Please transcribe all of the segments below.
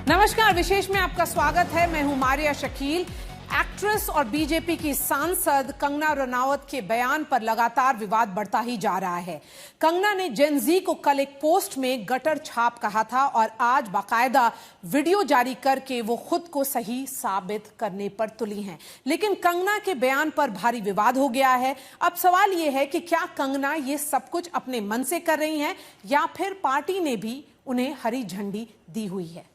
नमस्कार, विशेष में आपका स्वागत है। मैं हूं मारिया शकील। एक्ट्रेस और बीजेपी की सांसद कंगना रनौत के बयान पर लगातार विवाद बढ़ता ही जा रहा है। कंगना ने जेन जी को कल एक पोस्ट में गटर छाप कहा था और आज बाकायदा वीडियो जारी करके वो खुद को सही साबित करने पर तुली हैं। लेकिन कंगना के बयान पर भारी विवाद हो गया है। अब सवाल ये है कि क्या कंगना ये सब कुछ अपने मन से कर रही हैं या फिर पार्टी ने भी उन्हें हरी झंडी दी हुई है।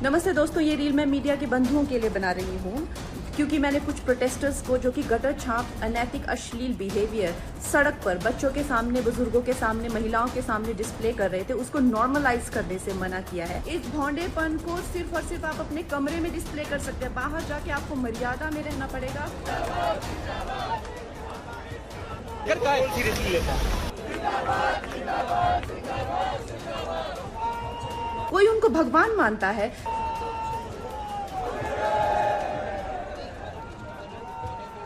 नमस्ते दोस्तों, ये रील मैं मीडिया के बंधुओं के लिए बना रही हूँ क्योंकि मैंने कुछ प्रोटेस्टर्स को जो कि गटर छाप, अनैतिक, अश्लील बिहेवियर सड़क पर बच्चों के सामने, बुजुर्गों के सामने, महिलाओं के सामने डिस्प्ले कर रहे थे, उसको नॉर्मलाइज करने से मना किया है। इस भोंडेपन को सिर्फ और सिर्फ आप अपने कमरे में डिस्प्ले कर सकते हैं, बाहर जाके आपको मर्यादा में रहना पड़ेगा। कोई उनको भगवान मानता है।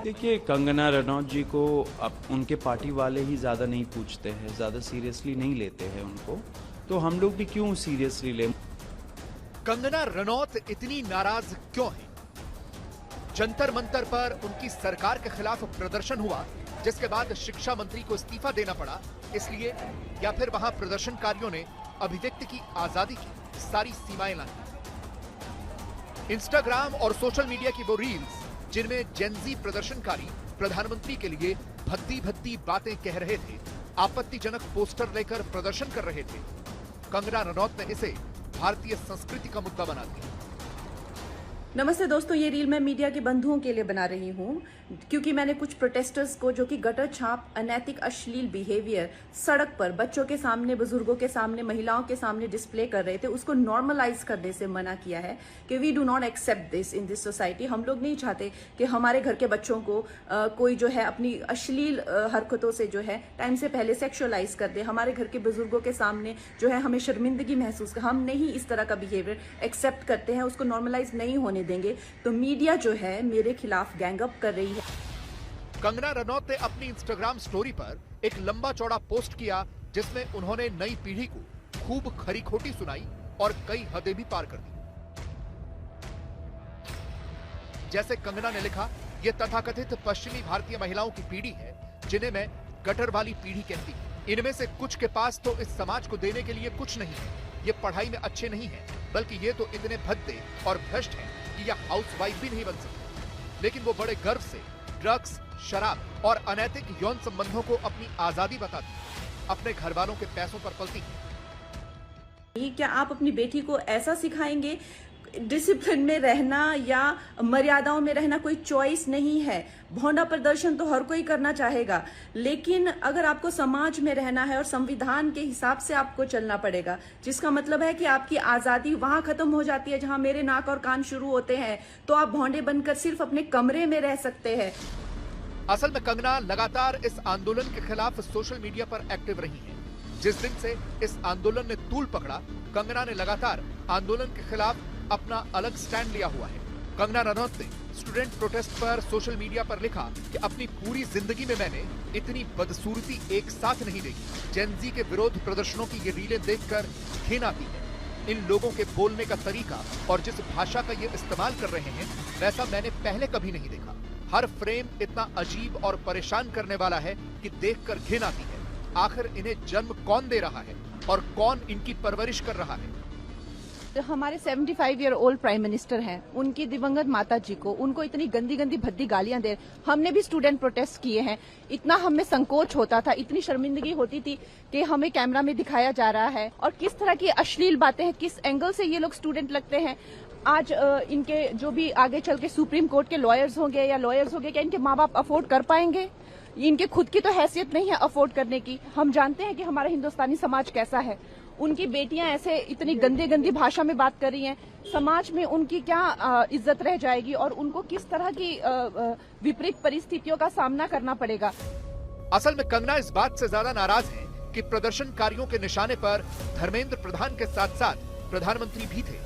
देखिए, कंगना रनौत जी को अब उनके पार्टी वाले ही ज़्यादा नहीं पूछते हैं, ज़्यादा सीरियसली नहीं लेते हैं उनको, तो हम लोग भी क्यों सीरियसली लें। कंगना रनौत इतनी नाराज क्यों है? जंतर मंतर पर उनकी सरकार के खिलाफ प्रदर्शन हुआ, जिसके बाद शिक्षा मंत्री को इस्तीफा देना पड़ा, इसलिए या फिर वहां प्रदर्शनकारियों ने अभिव्यक्ति की आजादी की सारी सीमाएं लाई। इंस्टाग्राम और सोशल मीडिया की वो रील्स जिनमें जेनजी प्रदर्शनकारी प्रधानमंत्री के लिए भद्दी भद्दी बातें कह रहे थे, आपत्तिजनक पोस्टर लेकर प्रदर्शन कर रहे थे, कंगना रनौत ने इसे भारतीय संस्कृति का मुद्दा बना दिया। नमस्ते दोस्तों, ये रील मैं मीडिया के बंधुओं के लिए बना रही हूँ क्योंकि मैंने कुछ प्रोटेस्टर्स को जो कि गटर छाप, अनैतिक, अश्लील बिहेवियर सड़क पर बच्चों के सामने, बुजुर्गों के सामने, महिलाओं के सामने डिस्प्ले कर रहे थे, उसको नॉर्मलाइज करने से मना किया है कि we do not accept this in this society. हम लोग नहीं चाहते कि हमारे घर के बच्चों को कोई जो है अपनी अश्लील हरकतों से जो है टाइम से पहले सेक्सुअलाइज कर दे। हमारे घर के बुजुर्गों के सामने जो है हमें शर्मिंदगी महसूस कर, हम नहीं इस तरह का बिहेवियर एक्सेप्ट करते हैं, उसको नॉर्मलाइज नहीं होने देंगे। तो मीडिया जो है मेरे खिलाफ गैंगअप कर रही है। कंगना रनौत ने अपनी इंस्टाग्राम स्टोरी पर एक लंबा चौड़ा पोस्ट किया जिसमें उन्होंने नई पीढ़ी को खूब खरी खोटी सुनाई और कई हदें भी पार कर दी। जैसे कंगना ने लिखा, ये तथाकथित पश्चिमी भारतीय महिलाओं की पीढ़ी है जिन्हें मैं गटर वाली पीढ़ी कहती हूं। इनमें से कुछ के पास तो इस समाज को देने के लिए कुछ नहीं है, ये पढ़ाई में अच्छे नहीं है, बल्कि ये तो इतने भद्दे और भ्रष्ट हैं कि यह हाउसवाइफ भी नहीं बन सकती। लेकिन वो बड़े गर्व से ड्रग्स, शराब और अनैतिक यौन संबंधों को अपनी आजादी बताती, अपने घर वालों के पैसों पर पलती है। क्या आप अपनी बेटी को ऐसा सिखाएंगे? डिसिप्लिन में रहना या मर्यादाओं में रहना कोई चॉइस नहीं है। भोंडा प्रदर्शन तो हर कोई करना चाहेगा, लेकिन अगर आपको समाज में रहना है और संविधान के हिसाब से आपको चलना पड़ेगा, जिसका मतलब है कि आपकी आजादी वहां खत्म हो जाती है जहां मेरे नाक और कान शुरू होते हैं, तो आप भोंडे बनकर सिर्फ अपने कमरे में रह सकते हैं। असल में कंगना लगातार इस आंदोलन के खिलाफ सोशल मीडिया पर एक्टिव रही है। जिस दिन से इस आंदोलन ने तूल पकड़ा, कंगना ने लगातार आंदोलन के खिलाफ अपना अलग स्टैंड लिया हुआ है। कंगना रनौत ने स्टूडेंट प्रोटेस्ट पर सोशल मीडिया पर लिखा कि अपनी पूरी जिंदगी में मैंने इतनी बदसूरती एक साथ नहीं देखी। जेनजी के विरोध प्रदर्शनों की ये रीलें देखकर घिन आती है। इन लोगों के बोलने का तरीका और जिस भाषा का ये इस्तेमाल कर रहे हैं, वैसा मैंने पहले कभी नहीं देखा। हर फ्रेम इतना अजीब और परेशान करने वाला है कि देखकर घिन आती है। आखिर इन्हें जन्म कौन दे रहा है और कौन इनकी परवरिश कर रहा है? हमारे 75 ईयर ओल्ड प्राइम मिनिस्टर हैं, उनकी दिवंगत माता जी को, उनको इतनी गंदी गंदी भद्दी गालियां दे। हमने भी स्टूडेंट प्रोटेस्ट किए हैं, इतना हमें संकोच होता था, इतनी शर्मिंदगी होती थी कि हमें कैमरा में दिखाया जा रहा है और किस तरह की अश्लील बातें हैं, किस एंगल से ये लोग स्टूडेंट लगते हैं। आज इनके जो भी आगे चल के सुप्रीम कोर्ट के लॉयर्स होंगे या लॉयर्स होंगे, क्या इनके माँ बाप अफोर्ड कर पाएंगे? इनके खुद की तो हैसियत नहीं है अफोर्ड करने की। हम जानते हैं कि हमारा हिंदुस्तानी समाज कैसा है। उनकी बेटियां ऐसे इतनी गंदी गंदी भाषा में बात कर रही हैं, समाज में उनकी क्या इज्जत रह जाएगी और उनको किस तरह की विपरीत परिस्थितियों का सामना करना पड़ेगा। असल में कंगना इस बात से ज्यादा नाराज है कि प्रदर्शनकारियों के निशाने पर धर्मेंद्र प्रधान के साथ साथ प्रधानमंत्री भी थे।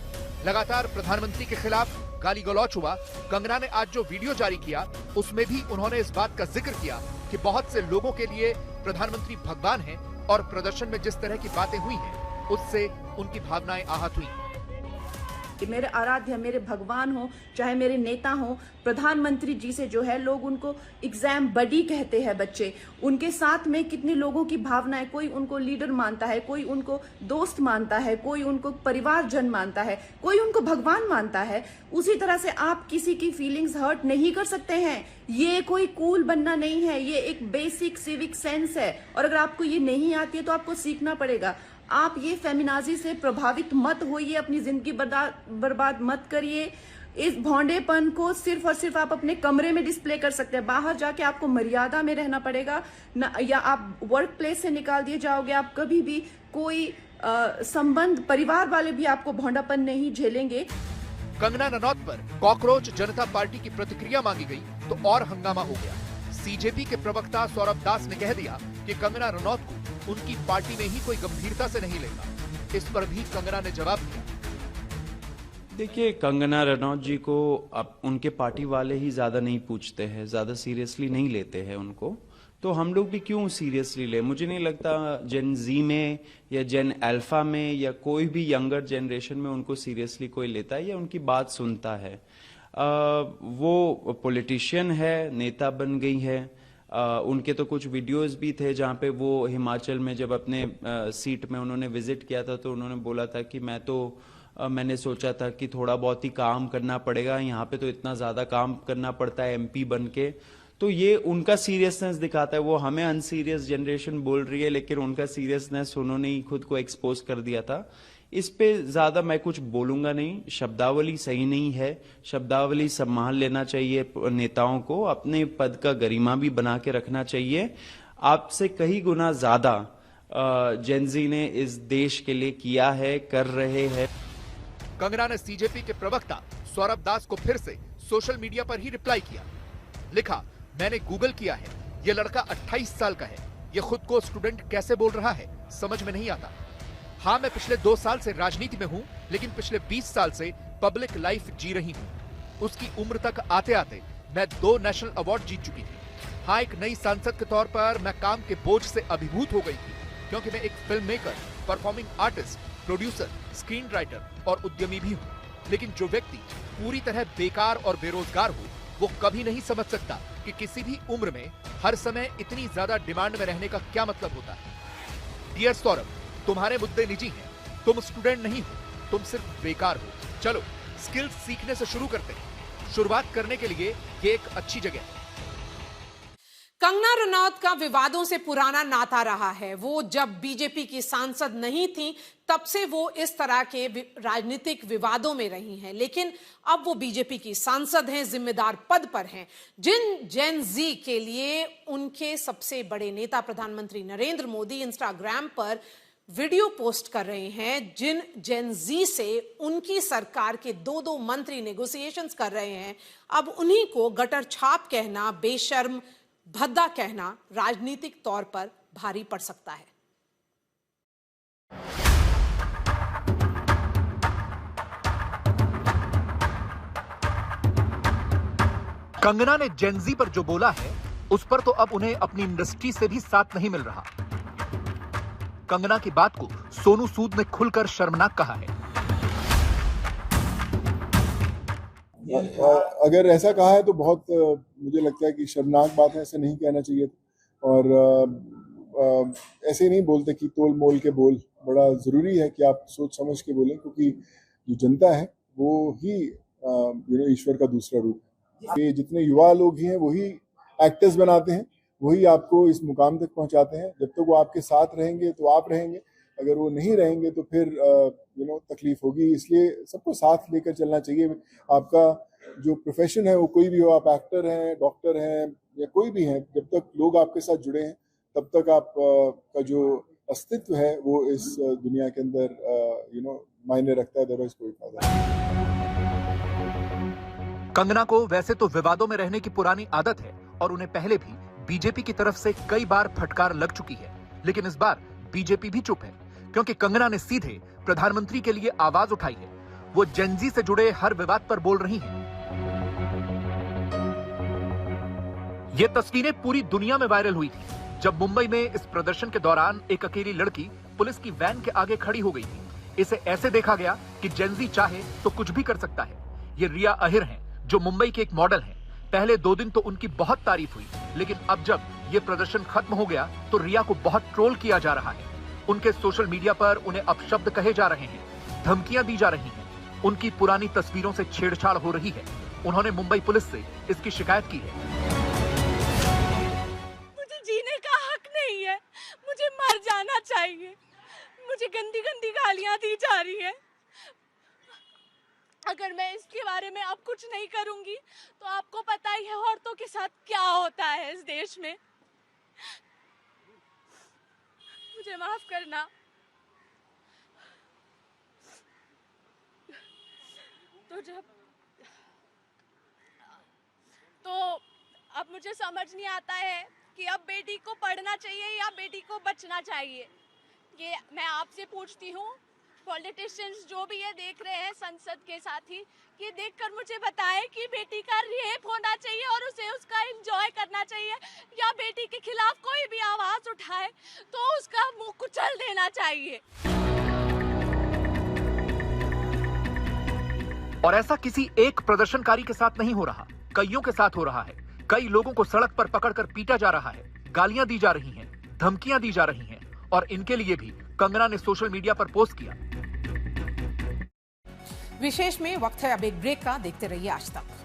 लगातार प्रधानमंत्री के खिलाफ गाली गलौच हुआ। कंगना ने आज जो वीडियो जारी किया उसमें भी उन्होंने इस बात का जिक्र किया कि बहुत से लोगों के लिए प्रधानमंत्री भगवान हैं और प्रदर्शन में जिस तरह की बातें हुई हैं उससे उनकी भावनाएं आहत हुई। मेरे आराध्य, मेरे भगवान हो, चाहे मेरे नेता हो, प्रधानमंत्री जी से जो है लोग उनको एग्जाम बडी कहते हैं बच्चे। उनके साथ में कितने लोगों की भावनाएं, कोई उनको लीडर मानता है, कोई उनको दोस्त मानता है, कोई उनको परिवारजन मानता है, कोई उनको भगवान मानता है। उसी तरह से आप किसी की फीलिंग्स हर्ट नहीं कर सकते हैं। ये कोई कूल बनना नहीं है, ये एक बेसिक सिविक सेंस है और अगर आपको ये नहीं आती है तो आपको सीखना पड़ेगा। आप ये फेमिनाजी से प्रभावित मत होइए, अपनी जिंदगी बर्बाद मत करिए। इस भौंडेपन को सिर्फ और सिर्फ आप अपने कमरे में डिस्प्ले कर सकते हैं। बाहर जाके आपको मर्यादा में रहना पड़ेगा ना, या आप वर्क प्लेस से निकाल दिए जाओगे। आप कभी भी कोई संबंध, परिवार वाले भी आपको भौंडापन नहीं झेलेंगे। कंगना रनौत पर कॉकरोच जनता पार्टी की प्रतिक्रिया मांगी गई तो और हंगामा हो गया। सीजेपी के प्रवक्ता सौरभ दास ने कह दिया कि कंगना रनौत को उनकी पार्टी में ही कोई गंभीरता से नहीं लेगा। इस पर भी कंगना ने जवाब दिया। देखिए, कंगना रनौत जी को अब उनके पार्टी वाले ही ज्यादा नहीं पूछते हैं, ज्यादा सीरियसली नहीं लेते हैं उनको, तो हम लोग भी क्यों सीरियसली ले। मुझे नहीं लगता जेन जी में या जेन अल्फा में या कोई भी यंगर जनरेशन में उनको सीरियसली कोई लेता है या उनकी बात सुनता है। वो पॉलिटिशियन है, नेता बन गई है। उनके तो कुछ वीडियोस भी थे जहां पे वो हिमाचल में जब अपने सीट में उन्होंने विजिट किया था तो उन्होंने बोला था कि मैंने सोचा था कि थोड़ा बहुत ही काम करना पड़ेगा, यहाँ पे तो इतना ज्यादा काम करना पड़ता है एमपी बन के। तो ये उनका सीरियसनेस दिखाता है। वो हमें अनसीरियस जनरेशन बोल रही है लेकिन उनका सीरियसनेस उन्होंने ही खुद को एक्सपोज कर दिया था। इस पे ज्यादा मैं कुछ बोलूंगा नहीं। शब्दावली सही नहीं है, शब्दावली संभाल लेना चाहिए नेताओं को, अपने पद का गरिमा भी बना के रखना चाहिए। आपसे कई गुना ज्यादा जेनजी ने इस देश के लिए किया है, कर रहे हैं। कंगना ने सीजेपी के प्रवक्ता सौरभ दास को फिर से सोशल मीडिया पर ही रिप्लाई किया। लिखा, मैंने गूगल किया है, ये लड़का 28 साल का है, ये खुद को स्टूडेंट कैसे बोल रहा है समझ में नहीं आता। हाँ, मैं पिछले 2 साल से राजनीति में हूँ लेकिन पिछले 20 साल से पब्लिक लाइफ जी रही हूँ। उसकी उम्र तक आते आते मैं 2 नेशनल अवार्ड जीत चुकी थी। हाँ, एक नई सांसद के तौर पर मैं काम के बोझ से अभिभूत हो गई थी क्योंकि मैं एक film maker, performing artist, producer, screen writer और उद्यमी भी हूँ। लेकिन जो व्यक्ति पूरी तरह बेकार और बेरोजगार हो वो कभी नहीं समझ सकता कि किसी भी उम्र में हर समय इतनी ज्यादा डिमांड में रहने का क्या मतलब होता है। डियर सौरभ, तुम्हारे मुद्दे निजी हैं, तुम स्टूडेंट नहीं हो, तुम सिर्फ बेकार हो। चलो स्किल्स सीखने से शुरू करते हैं। शुरुआत करने के लिए ये एक अच्छी जगह है। कंगना रनौत का विवादों से पुराना नाता रहा है। वो जब बीजेपी की सांसद नहीं थी तब से वो इस तरह के राजनीतिक विवादों में रही हैं, लेकिन अब वो बीजेपी की सांसद हैं, जिम्मेदार पद पर हैं। जेन जी के लिए उनके सबसे बड़े नेता प्रधानमंत्री नरेंद्र मोदी इंस्टाग्राम पर वीडियो पोस्ट कर रहे हैं। जेन जी से उनकी सरकार के 2 मंत्री नेगोशिएशंस कर रहे हैं। अब उन्हीं को गटर छाप कहना, बेशर्म, भद्दा कहना राजनीतिक तौर पर भारी पड़ सकता है। कंगना ने जेनजी पर जो बोला है उस पर तो अब उन्हें अपनी इंडस्ट्री से भी साथ नहीं मिल रहा। कंगना की बात को सोनू सूद ने खुलकर शर्मनाक कहा है। अगर ऐसा कहा है तो बहुत मुझे लगता है कि शर्मनाक बात है, ऐसे नहीं कहना चाहिए। और ऐसे नहीं बोलते कि तोल मोल के बोल। बड़ा ज़रूरी है कि आप सोच समझ के बोलें, क्योंकि जो जनता है वो ही ईश्वर का दूसरा रूप है। ये जितने युवा लोग हैं वही एक्टर्स बनाते हैं, वही आपको इस मुकाम तक पहुंचाते हैं। जब तक वो आपके साथ रहेंगे तो आप रहेंगे, अगर वो नहीं रहेंगे तो फिर तकलीफ होगी। इसलिए सबको साथ लेकर चलना चाहिए। आपका जो प्रोफेशन है वो कोई भी हो, आप एक्टर हैं, डॉक्टर हैं या कोई भी हैं, जब तक लोग आपके साथ जुड़े हैं तब तक आप का जो अस्तित्व है वो इस दुनिया के अंदर मायने रखता है। अदरवाइज कोई फायदा नहीं। कंगना को वैसे तो विवादों में रहने की पुरानी आदत है और उन्हें पहले भी बीजेपी की तरफ से कई बार फटकार लग चुकी है, लेकिन इस बार बीजेपी भी चुप है क्योंकि कंगना ने सीधे प्रधानमंत्री के लिए आवाज उठाई है। वो जेनजी से जुड़े हर विवाद पर बोल रही हैं। ये तस्वीरें पूरी दुनिया में वायरल हुई थी जब मुंबई में इस प्रदर्शन के दौरान एक अकेली लड़की पुलिस की वैन के आगे खड़ी हो गई थी। इसे ऐसे देखा गया कि जेनजी चाहे तो कुछ भी कर सकता है। ये रिया अहिर हैं, जो मुंबई के एक मॉडल हैं। पहले 2 दिन तो उनकी बहुत तारीफ हुई, लेकिन अब जब ये प्रदर्शन खत्म हो गया तो रिया को बहुत ट्रोल किया जा रहा है। उनके सोशल मीडिया पर उन्हें अपशब्द कहे जा रहे हैं, धमकियां दी जा रही हैं, उनकी पुरानी तस्वीरों से छेड़छाड़ हो रही है। उन्होंने मुंबई पुलिस से इसकी शिकायत की है। मुझे जीने का हक नहीं है, मुझे मर जाना चाहिए। मुझे गंदी गंदी गालियां दी जा रही है। अगर मैं इसके बारे में अब कुछ नहीं करूंगी तो आपको पता ही है औरतों के साथ क्या होता है इस देश में। मुझे माफ करना। तो अब मुझे समझ नहीं आता है कि अब बेटी को पढ़ना चाहिए या बेटी को बचना चाहिए। ये मैं आपसे पूछती हूँ, पॉलिटिशियंस जो भी ये देख रहे हैं संसद के साथी, ये देखकर मुझे बताएं कि बेटी का रेप होना चाहिए और उसे उसका एंजॉय करना चाहिए, या बेटी के खिलाफ कोई भी आवाज उठाए तो उसका मुंह कुचल देना चाहिए। और ऐसा किसी एक प्रदर्शनकारी के साथ नहीं हो रहा, कईयों के साथ हो रहा है। कई लोगों को सड़क पर पकड़कर पीटा जा रहा है, गालियां दी जा रही हैं, धमकियां दी जा रही हैं, और इनके लिए भी कंगना ने सोशल मीडिया पर पोस्ट किया। विशेष में वक्त है अब एक ब्रेक का, देखते रहिए आज तक।